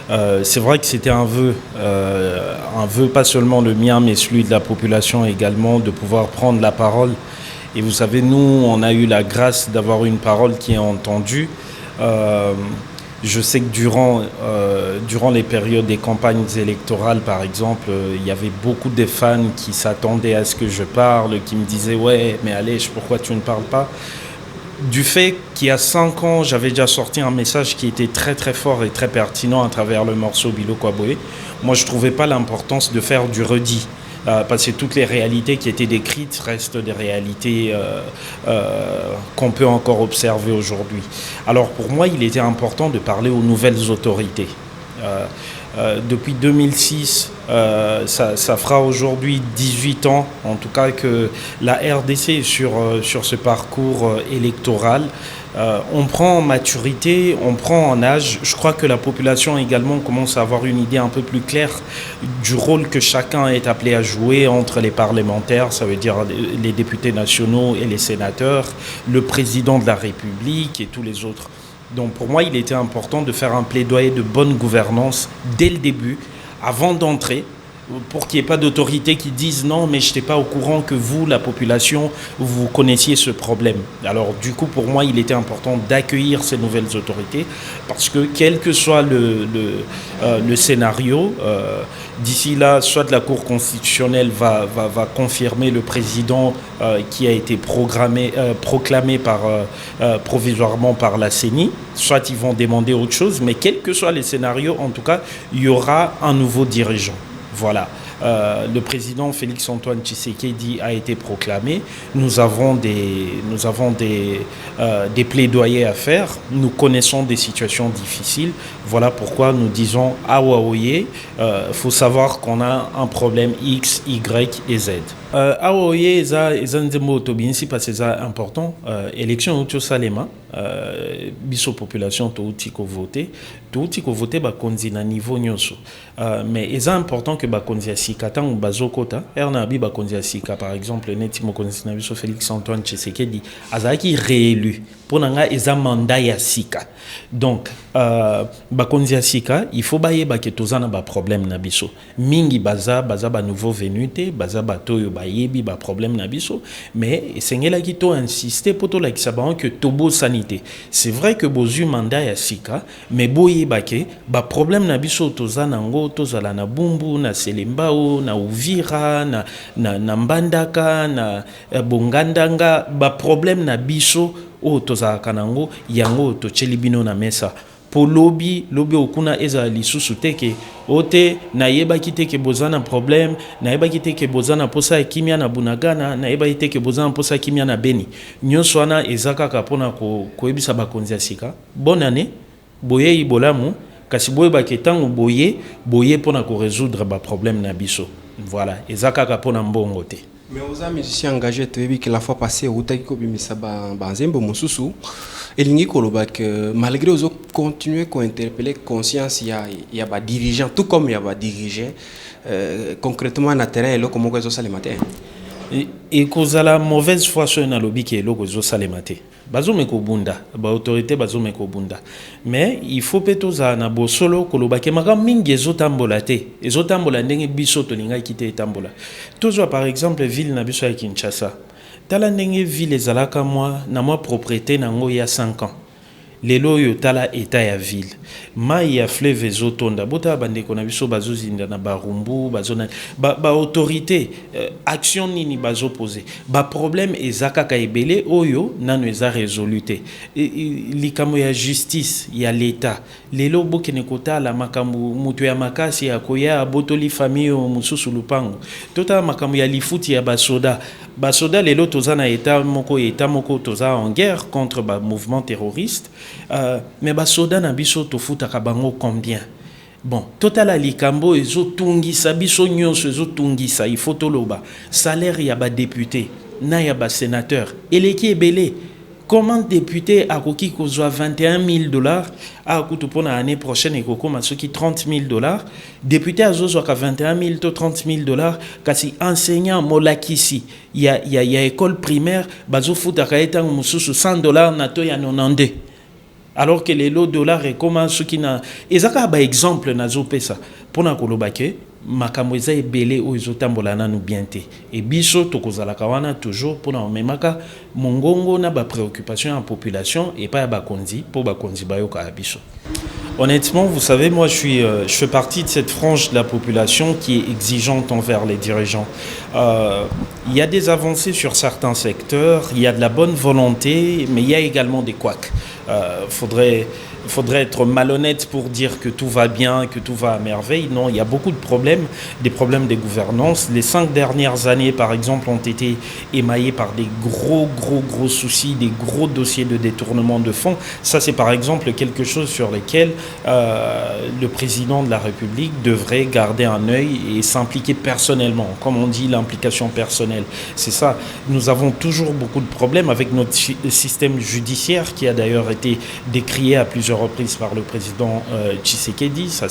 C'est vrai que c'était un vœu pas seulement le mien, mais celui de la population également, de pouvoir prendre la parole. Et vous savez, nous, on a eu la grâce d'avoir une parole qui est entendue. Euh, je sais que durant les périodes des campagnes électorales, par exemple, il y avait beaucoup de fans qui s'attendaient à ce que je parle, qui me disaient «Ouais, mais allez, pourquoi tu ne parles pas?» Du fait qu'il y a 5 ans, j'avais déjà sorti un message qui était très très fort et très pertinent à travers le morceau Bilo Kwaboé. Moi, je ne trouvais pas l'importance de faire du redit. Parce que toutes les réalités qui étaient décrites restent des réalités qu'on peut encore observer aujourd'hui. Alors pour moi, il était important de parler aux nouvelles autorités. Euh, Depuis 2006, ça fera aujourd'hui 18 ans, en tout cas, que la RDC est sur ce parcours électoral. On prend en maturité, on prend en âge. Je crois que la population également commence à avoir une idée un peu plus claire du rôle que chacun est appelé à jouer entre les parlementaires, ça veut dire les députés nationaux et les sénateurs, le président de la République et tous les autres. Donc pour moi, il était important de faire un plaidoyer de bonne gouvernance dès le début, avant d'entrer, pour qu'il n'y ait pas d'autorités qui disent non, mais je n'étais pas au courant que vous, la population, vous connaissiez ce problème. Alors du coup, pour moi, il était important d'accueillir ces nouvelles autorités parce que quel que soit le scénario, d'ici là, soit la Cour constitutionnelle va confirmer le président qui a été proclamé provisoirement par la CENI, soit ils vont demander autre chose, mais quels que soient les scénarios, en tout cas, il y aura un nouveau dirigeant. Voilà. Le président Félix-Antoine Tshisekedi a été proclamé. Nous avons des plaidoyers à faire. Nous connaissons des situations difficiles. Voilà pourquoi nous disons à Huawei, faut savoir qu'on a un problème X, Y et Z. Huawei, eza nzembo tobinisi parce que c'est important. Élection au Salema, biso population touti ko voter bakonzi na niveau nyonso. Mais c'est important que bakonzi ya sika tango bazokota erna bi bakonzi ya sika par exemple neti mokonzi na biso Félix Antoine Tshisekedi azaki réélu pour nanga eza mandat ya sika. Donc bakonzi ya sika il faut bayeba ke tozana ba problème na biso mingi baza ba nouveau venu te baza batoyo bayebi ba problème na biso mais esengela ki to insister poto la kisaba que tobo sanité. C'est vrai que bozu mandat ya sika mais boye bake ba problème na biso tozana ngo tozala na Bumbu na Selembao na Uvira na Mbandaka na Bongandanga ba problème na biso o tozala kanango yango to chelibino na mesa po lobi okuna eza lisusu teke ote na yeba kiteke bozana problème na yeba kiteke bozana posa ya kimia na Bunagana na yeba kiteke bozana posa ya kimia na Beni nyonso wana ezaka kapona koyebisa bakonzi ya sika bonne année boye ibolamu kasi boye baketango boye pona ko résoudre ba problème na biso voilà ezaka kapona mbongo te. Mais aux musiciens engagés, tu as vu que la fois passée, au Taïko Bimisa Banzembo Moussousou, et l'ingé Kolobak, malgré aux autres, continuer à interpeller conscience, il y a des dirigeants, tout comme il y a des dirigeants, concrètement, dans le terrain, et là, comment ils ont ça le matin. Et cause la mauvaise foi sur un lobby qui est là aux salemate bazomeko bunda ba autorité bazomeko bunda mais il faut petoza na bosolo kolobake maka mingi ezotambola te ezotambola ndenge biso tolinga kite etambola tozwa par exemple ville na biso ya Kinshasa tala ndenge ville ezalaka na moi propriété nango ya 5 ans lelo yo tala état ya ville mai ya fleuve ezotonda bota bandeko na biso bazozinda na barumbu bazona ba autorité action nini bazopose ba problème ezaka ka ebele oyo nano eza résoluté likambo ya justice ya l'état lelo bokene kotala makambo mutu ya makasi ya koya botoli famille mususu lupango tota makambo ya lifuti ya basoda lelo toza na état moko toza en guerre contre ba mouvement terroriste. Mais basoda na biso tofutaka bango combien bon total likambo ezotungisa biso nyonso ezotungisa il faut toloba salaire ya ba député na ya ba sénateur eleki ebele comment député akoki kozwa $21,000 akutu pona année prochaine ekokoma soki $30,000 député azozwaka $21,000 to $30,000 kasi enseignant molakisi ya école primaire bazofutaka etango mususu $100 na to ya 92. alors que les lots dollars et comment ceux qui n'a ezaka ba exemple nazo pesa pona kolobake makambo eza ebele o ezotambola nanu bien te et biso tokozalaka wana toujours pona omemaka mongongo na ba préoccupation en population et pas ba konzi pour ba konzi bayoka biso. Honnêtement, vous savez, moi je fais partie de cette frange de la population qui est exigeante envers les dirigeants. Il y a des avancées sur certains secteurs, il y a de la bonne volonté, mais il y a également des couacs. Faudrait être malhonnête pour dire que tout va bien, que tout va à merveille. Non, il y a beaucoup de problèmes, des problèmes de gouvernance. Les 5 dernières années, par exemple, ont été émaillées par des gros soucis, des gros dossiers de détournement de fonds. Ça, c'est par exemple quelque chose sur lequel le président de la République devrait garder un œil et s'impliquer personnellement. Comme on dit, l'implication personnelle. C'est ça. Nous avons toujours beaucoup de problèmes avec notre système judiciaire qui a d'ailleurs été décrié à plusieurs reprises par le président Tshisekedi. Ça,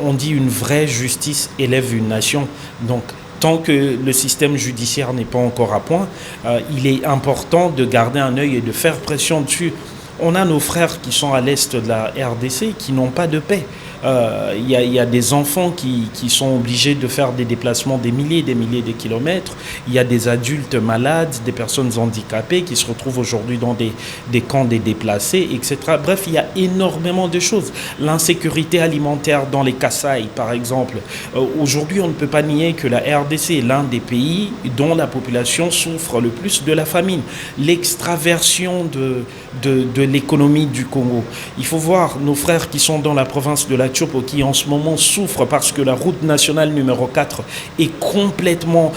on dit une vraie justice élève une nation. Donc, tant que le système judiciaire n'est pas encore à point, il est important de garder un œil et de faire pression dessus. On a nos frères qui sont à l'est de la RDC qui n'ont pas de paix. Il y a des enfants qui sont obligés de faire des déplacements des milliers de kilomètres. Il y a des adultes malades, des personnes handicapées qui se retrouvent aujourd'hui dans des camps des déplacés, etc. Bref, il y a énormément de choses. L'insécurité alimentaire dans les Kasaï, par exemple. Aujourd'hui, on ne peut pas nier que la RDC est l'un des pays dont la population souffre le plus de la famine. L'extraversion de l'économie du Congo. Il faut voir nos frères qui sont dans la province de la Tchopo qui en ce moment souffrent parce que la route nationale numéro 4 est complètement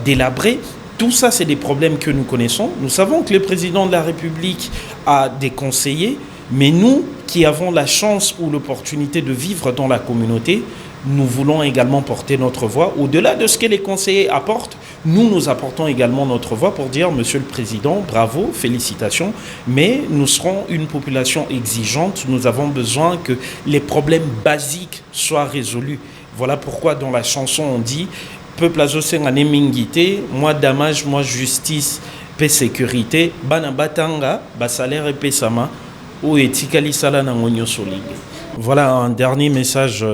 délabrée. Tout ça, c'est des problèmes que nous connaissons. Nous savons que le président de la République a des conseillers, mais nous qui avons la chance ou l'opportunité de vivre dans la communauté, nous voulons également porter notre voix. Au-delà de ce que les conseillers apportent, nous apportons également notre voix pour dire, Monsieur le Président, bravo, félicitations, mais nous serons une population exigeante. Nous avons besoin que les problèmes basiques soient résolus. Voilà pourquoi dans la chanson on dit « Peuple azosengane mingité, moi damage, moi justice, paix sécurité, bana batanga, basalaire et pesama, ou etikali sala nangonyo solig ». Voilà un dernier message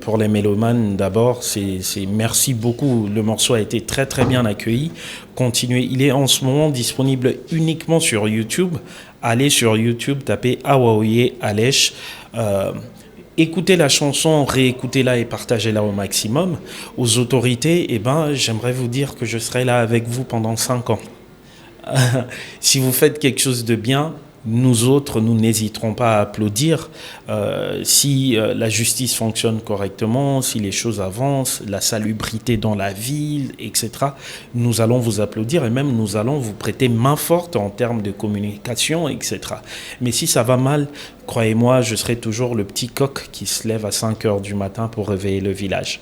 pour les mélomanes. D'abord, c'est merci beaucoup. Le morceau a été très bien accueilli. Continuez. Il est en ce moment disponible uniquement sur YouTube. Allez sur YouTube, tapez Awaoye Alech. Écoutez la chanson, réécoutez-la et partagez-la au maximum. Aux autorités, j'aimerais vous dire que je serai là avec vous pendant 5 ans. Si vous faites quelque chose de bien, nous autres, nous n'hésiterons pas à applaudir si la justice fonctionne correctement, si les choses avancent, la salubrité dans la ville, etc. Nous allons vous applaudir et même nous allons vous prêter main forte en termes de communication, etc. Mais si ça va mal, croyez-moi, je serai toujours le petit coq qui se lève à 5 heures du matin pour réveiller le village.